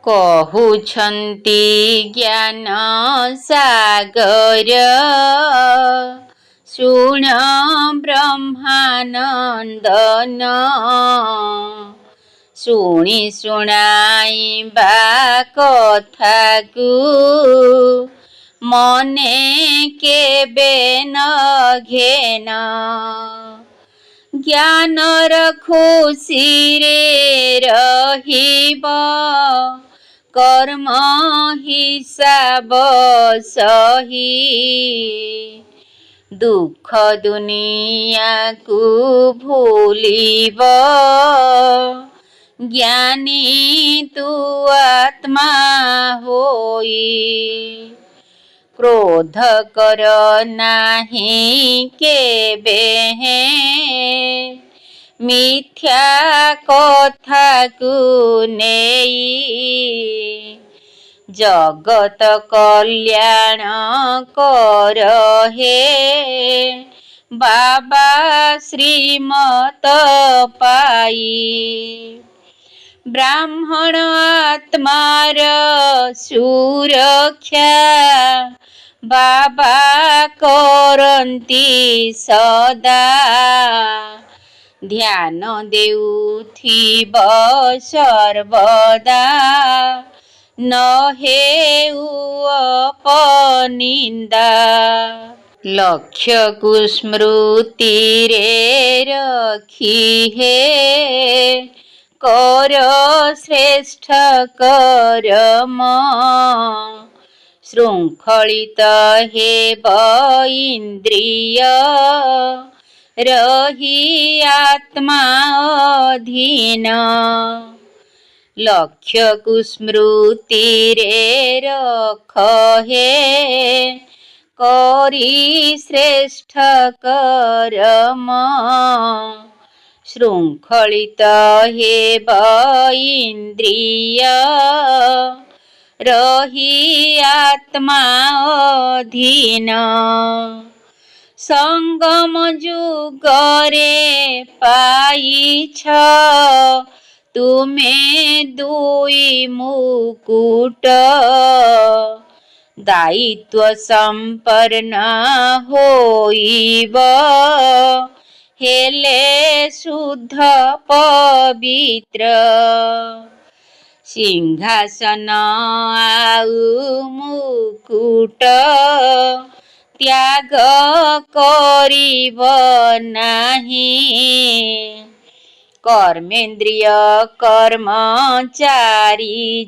କହୁଛନ୍ତି ଜ୍ଞାନ ସାଗର, ଶୁଣ ବ୍ରହ୍ମାନନ୍ଦନ। ଶୁଣି ଶୁଣାଇବା କଥାକୁ ମନେ କେବେ ନ ଘେନ। ଜ୍ଞାନର ଖୁସିରେ ରହିବ, କର୍ମ ହିସାବ ସହି। ଦୁଃଖ ଦୁନିଆକୁ ଭୁଲିବ, ଜ୍ଞାନୀ ତୁ ଆତ୍ମା ହୋଇ। କ୍ରୋଧ କର ନାହିଁ କେବେ ହେଁ, ମିଥ୍ୟା କଥାକୁ ନେଇ। ଜଗତ କଲ୍ୟାଣ କର ହେ, ବାବା ଶ୍ରୀମତ ପାଇ। ବ୍ରାହ୍ମଣ ଆତ୍ମାର ସୁରକ୍ଷା, ବାବା କରନ୍ତି ସଦା। ଧ୍ୟାନ ଦେଉଥିବ ସର୍ବଦା, ନ ହେଉ ଅପନିନ୍ଦା। ଲକ୍ଷ୍ୟକୁ ସ୍ମୃତିରେ ରଖି ହେ, କର ଶ୍ରେଷ୍ଠ କରମ। ଶୃଙ୍ଖଳିତ ହେବ ଇନ୍ଦ୍ରିୟ, ରହି ଆତ୍ମା ଅଧୀନ। ଲକ୍ଷ୍ୟକୁ ସ୍ମୃତିରେ ରଖ ହେ, କରି ଶ୍ରେଷ୍ଠ କରମ। ଶୃଙ୍ଖଳିତ ହେବ ଇନ୍ଦ୍ରିୟ, ରହି ଆତ୍ମା ଅଧୀନ। ସଙ୍ଗମ ଯୁଗରେ ପାଇଛ ତୁମେ ଦୁଇ ମୁକୁଟ। ଦାୟିତ୍ୱ ସମ୍ପନ୍ନ ହୋଇବ, ହେଲେ ଶୁଦ୍ଧ ପବିତ୍ର। ସିଂହାସନ ଆଉ ମୁକୁଟ ତ୍ୟାଗ କରିବ ନାହିଁ। କର୍ମେନ୍ଦ୍ରିୟ କର୍ମଚାରୀ